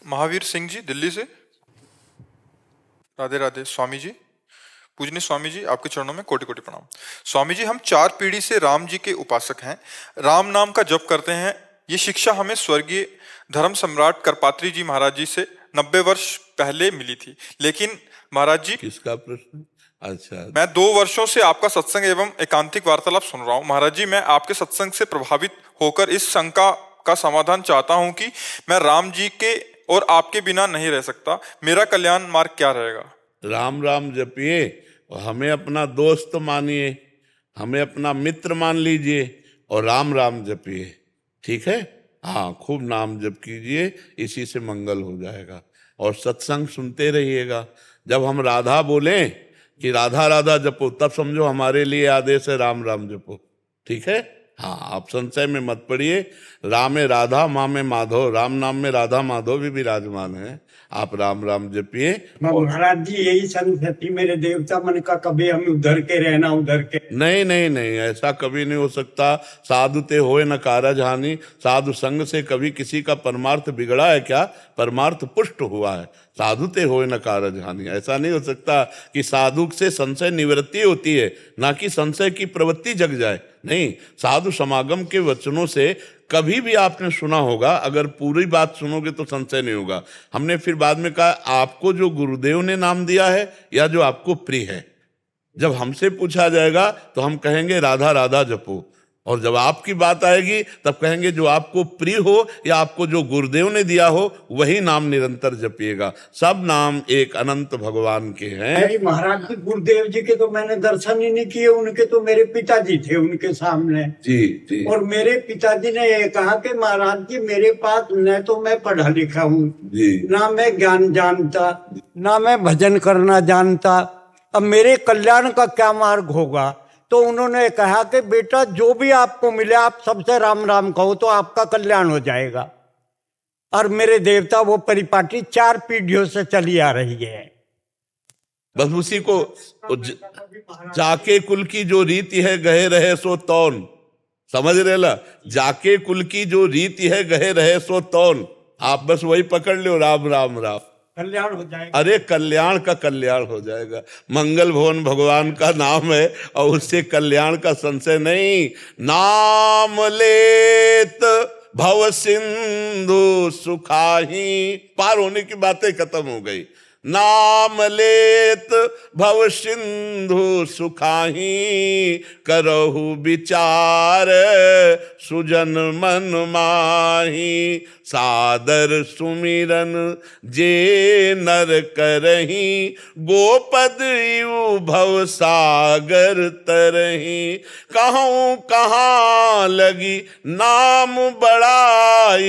महावीर सिंह जी दिल्ली से। राधे राधे स्वामी जी। पूजनीय स्वामी जी, आपके चरणों में कोटि कोटि प्रणाम। स्वामी जी, हम 4 पीढ़ी से राम जी के उपासक हैं, राम नाम का जप करते हैं। ये शिक्षा हमें स्वर्गीय धर्म सम्राट करपात्री जी महाराज जी से 90 वर्ष पहले मिली थी। लेकिन महाराज जी, किसका प्रश्न? अच्छा, मैं 2 वर्षों से आपका सत्संग एवं एकांतिक वार्तालाप सुन रहा हूँ। महाराज जी, मैं आपके सत्संग से प्रभावित होकर इस शंका का समाधान चाहता हूँ कि मैं राम जी के और आपके बिना नहीं रह सकता। मेरा कल्याण मार्ग क्या रहेगा? राम राम जपिए और हमें अपना दोस्त मानिए, हमें अपना मित्र मान लीजिए और राम राम जपिए। ठीक है? हाँ, खूब नाम जप कीजिए, इसी से मंगल हो जाएगा। और सत्संग सुनते रहिएगा। जब हम राधा बोलें कि राधा राधा जपो, तब समझो हमारे लिए आदेश है राम राम जपो। ठीक है? हाँ, आप संशय में मत पड़िए। राम में राधा, माँ में माधव, राम नाम में राधा माधव भी विराजमान है। आप राम राम जपिए। महाराज जी, यही संस्कृति मेरे देवता मन का, कभी हम उधर के रहना उधर के। नहीं नहीं नहीं, ऐसा कभी नहीं हो सकता। साधु ते होए न कारज हानि। साधु संग से कभी किसी का परमार्थ बिगड़ा है क्या? परमार्थ पुष्ट हुआ है। साधु ते होए न कारज हानि, ऐसा नहीं हो सकता कि साधु से संशय निवृत्ति होती है, ना कि संशय की प्रवृत्ति जग जाए। नहीं, साधु समागम के वचनों से कभी भी आपने सुना होगा, अगर पूरी बात सुनोगे तो संशय नहीं होगा। हमने फिर बाद में कहा, आपको जो गुरुदेव ने नाम दिया है या जो आपको प्रिय है। जब हमसे पूछा जाएगा तो हम कहेंगे राधा राधा जपो, और जब आपकी बात आएगी तब कहेंगे जो आपको प्रिय हो या आपको जो गुरुदेव ने दिया हो वही नाम निरंतर जपिएगा। सब नाम एक अनंत भगवान के हैं। महाराज जी, गुरुदेव जी के तो मैंने दर्शन ही नहीं किए, उनके तो मेरे पिताजी थे उनके सामने। जी जी। और मेरे पिताजी ने ये कहा कि महाराज जी, मेरे पास न तो मैं पढ़ा लिखा हूँ, ना मैं ज्ञान जानता, ना मैं भजन करना जानता, अब मेरे कल्याण का क्या मार्ग होगा? तो उन्होंने कहा कि बेटा, जो भी आपको मिले आप सबसे राम राम कहो तो आपका कल्याण हो जाएगा। और मेरे देवता वो परिपाटी 4 पीढ़ियों से चली आ रही है। बस उसी को जाके कुल की जो रीति है गहे रहे सो तौन, समझ रहे ला? जाके कुल की जो रीति है गहे रहे सो तौन, आप बस वही पकड़ लो, राम राम राम, कल्याण हो जाएगा। अरे कल्याण का कल्याण हो जाएगा। मंगल भवन भगवान का नाम है और उससे कल्याण का संशय नहीं। नाम लेत भव सिंधु सुखाही, पार होने की बातें खत्म हो गई। नाम लेत भव सिंधु सुखाही, करहु विचार सुजन मन माही, सादर सुमिरन जे नर करही, गोपद यू भव सागर तरही, कहूँ कहाँ लगी नाम बड़ाई,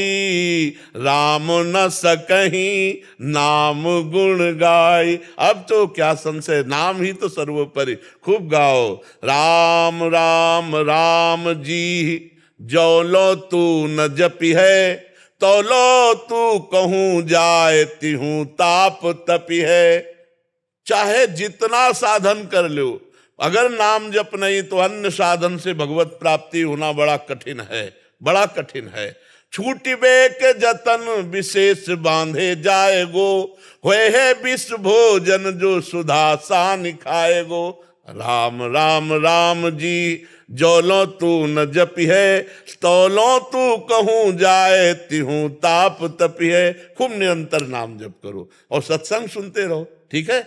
राम न सकहीं नाम गुण गाई। अब तो क्या संशय, नाम ही तो सर्वोपरि। खूब गाओ, राम राम राम जी, जो लो तू न जपी है, तो लो तू कहूँ जाए तिहूँ ताप तपी है। चाहे जितना साधन कर लो, अगर नाम जप नहीं तो अन्य साधन से भगवत प्राप्ति होना बड़ा कठिन है, बड़ा कठिन है। छूटिबे के जतन विशेष बांधे जाएगो, होए है विष भोजन जो सुधा सान खाएगो। राम राम राम जी, जोलो तू न जपी है, तौलो तू कहूँ जाए तिहूँ ताप तपी है। खूब निरंतर नाम जप करो और सत्संग सुनते रहो। ठीक है?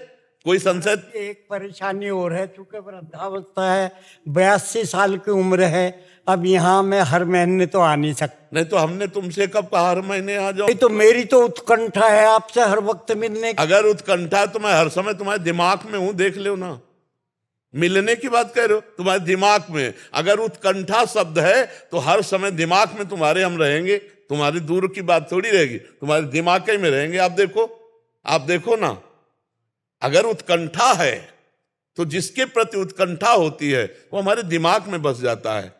कोई संशय? एक परेशानी और है, चूंकि वृद्धावस्था है, 82 साल की उम्र है, अब यहाँ मैं हर महीने तो आ नहीं सकता। नहीं तो हमने तुमसे कब कहा हर महीने आ जाओ? तो मेरी तो उत्कंठा है आपसे हर वक्त मिलने की। अगर उत्कंठा तो मैं हर समय तुम्हारे दिमाग में हूं, देख लो ना। मिलने की बात कह रहे हो, तुम्हारे दिमाग में अगर उत्कंठा शब्द है तो हर समय दिमाग में तुम्हारे हम रहेंगे। तुम्हारी दूर की बात थोड़ी रहेगी, तुम्हारे दिमाग में रहेंगे। आप देखो ना, अगर उत्कंठा है तो जिसके प्रति उत्कंठा होती है वो हमारे दिमाग में बस जाता है।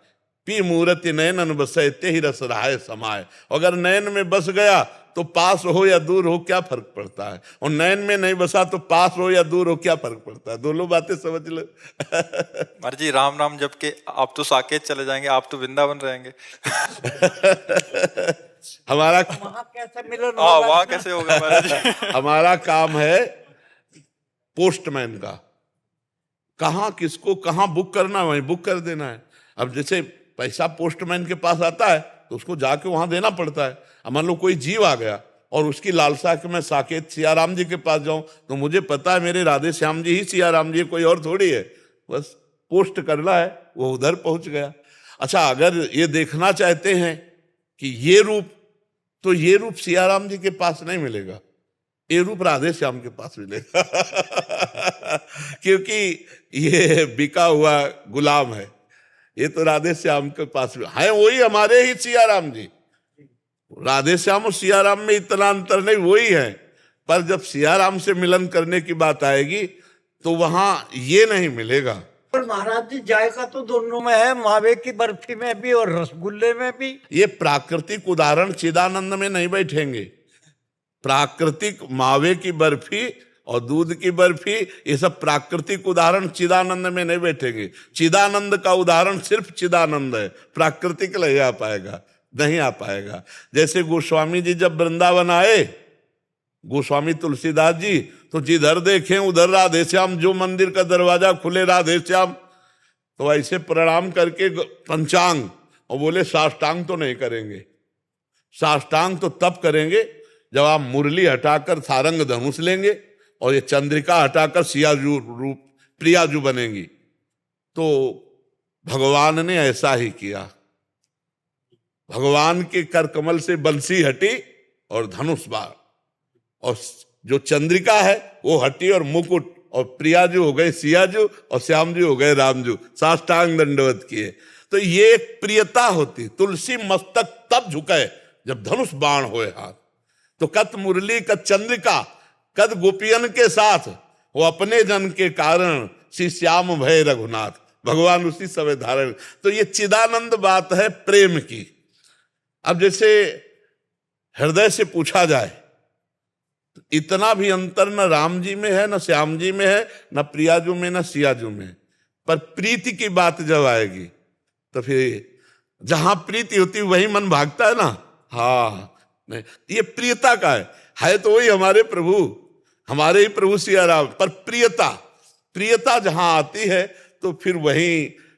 पी मूर्ति नयनन बसे ते ही रस रहाय समाये। अगर नयन में बस गया तो पास हो या दूर हो क्या फर्क पड़ता है, और नयन में नहीं बसा तो पास हो या दूर हो क्या फर्क पड़ता है। दोनों बातें समझ लो। महाराज जी, राम नाम जप के आप तो साकेत चले जाएंगे, आप तो वृंदावन रहेंगे। हमारा वहाँ कैसे मिलन हाँ होगा? वहां कैसे होगा महाराज जी? हमारा काम है पोस्टमैन का, कहाँ किसको कहाँ बुक करना वहीं बुक कर देना है। अब जैसे पैसा पोस्टमैन के पास आता है तो उसको जाके वहां देना पड़ता है। अब मान लो कोई जीव आ गया और उसकी लालसा कि मैं साकेत सियाराम जी के पास जाऊं, तो मुझे पता है मेरे राधे श्याम जी ही सियाराम जी, कोई और थोड़ी है, बस पोस्ट करना है, वो उधर पहुंच गया। अच्छा, अगर ये देखना चाहते हैं कि ये रूप, तो ये रूप सियाराम जी के पास नहीं मिलेगा, ये रूप राधे श्याम के पास मिलेगा क्योंकि ये बिका हुआ गुलाम है, ये तो राधे श्याम के पास है, वही हमारे ही सियाराम जी। राधे श्याम और सियाराम में इतना अंतर नहीं, वही है, पर जब सियाराम से मिलन करने की बात आएगी तो वहां ये नहीं मिलेगा। पर महाराज जी जायका तो दोनों में है, मावे की बर्फी में भी और रसगुल्ले में भी। ये प्राकृतिक उदाहरण चिदानंद में नहीं बैठेंगे। प्राकृतिक मावे की बर्फी और दूध की बर्फी, ये सब प्राकृतिक उदाहरण चिदानंद में नहीं बैठेंगे। चिदानंद का उदाहरण सिर्फ चिदानंद है, प्राकृतिक नहीं आ पाएगा, नहीं आ पाएगा। जैसे गोस्वामी जी जब वृंदावन आए, गोस्वामी तुलसीदास जी, तो जिधर देखें उधर राधे श्याम, जो मंदिर का दरवाजा खुले राधे श्याम, तो ऐसे प्रणाम करके पंचांग, और बोले साष्टांग तो नहीं करेंगे, साष्टांग तो तब करेंगे जब आप मुरली हटाकर सारंग धनुष लेंगे और ये चंद्रिका हटाकर सियाजू रूप प्रियाजू बनेंगी। तो भगवान ने ऐसा ही किया, भगवान के कर कमल से बंसी हटी और धनुष बाण, और जो चंद्रिका है वो हटी और मुकुट, और प्रियाजू हो गए सियाजू और श्यामजू हो गए रामजू, साष्टांग दंडवत किए। तो ये एक प्रियता होती। तुलसी मस्तक तब झुके जब धनुष बाण होए हाथ। तो कत मुरली कत चंद्रिका कद गोपियन के साथ, वो अपने जन के कारण श्री श्याम भय रघुनाथ, भगवान उसी समय धारण। तो ये चिदानंद बात है प्रेम की। अब जैसे हृदय से पूछा जाए, इतना भी अंतर न राम जी में है, न श्याम जी में है, न प्रियाजू में, न सियाजू में। पर प्रीति की बात जब आएगी तो फिर जहां प्रीति होती वही मन भागता है ना। हाँ, नहीं, ये प्रियता का है तो वही हमारे प्रभु, हमारे ही प्रभु सिया राम। पर प्रियता, प्रियता जहां आती है तो फिर वही,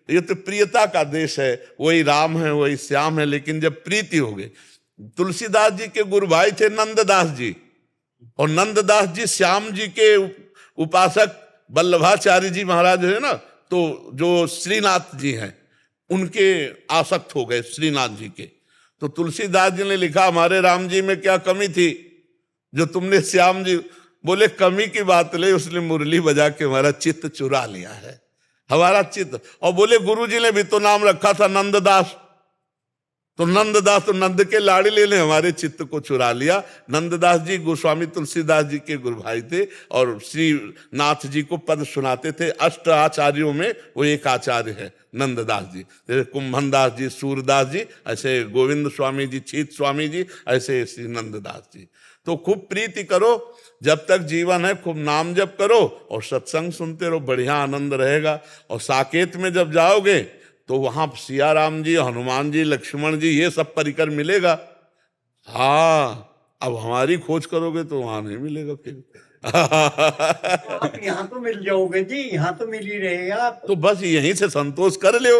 ये तो प्रियता का देश है, वही राम है, वही श्याम है। लेकिन जब प्रीति हो गई, तुलसीदास जी के गुरु भाई थे नंददास जी, और नंददास जी श्याम जी के उपासक वल्लभाचार्य जी महाराज है ना, तो जो श्रीनाथ जी हैं उनके आसक्त हो गए श्रीनाथ जी के। तो तुलसीदास जी ने लिखा, हमारे राम जी में क्या कमी थी जो तुमने श्याम जी, बोले कमी की बात ले, उसने मुरली बजा के हमारा चित्त चुरा लिया है, हमारा चित्त। और बोले गुरु जी ने भी तो नाम रखा था नंददास, तो नंददास तो नंद के लाड़ले ने हमारे चित्त को चुरा लिया। नंददास जी गोस्वामी तुलसीदास जी के गुरु भाई थे और श्री नाथ जी को पद सुनाते थे। अष्ट आचार्यों में वो एक आचार्य है नंददास जी। जैसे कुंभनदास जी, सूरदास जी, ऐसे गोविंद स्वामी जी, छीत स्वामी जी, ऐसे श्री नंददास जी। तो खूब प्रीति करो, जब तक जीवन है खूब नाम जप करो और सत्संग सुनते रहो, बढ़िया आनंद रहेगा। और साकेत में जब जाओगे तो वहां सिया राम जी, हनुमान जी, लक्ष्मण जी, ये सब परिकर मिलेगा। हाँ, अब हमारी खोज करोगे तो वहां नहीं मिलेगा फिर आप यहाँ तो मिल जाओगे जी, यहाँ तो मिल ही रहेगा। तो बस यहीं से संतोष कर लो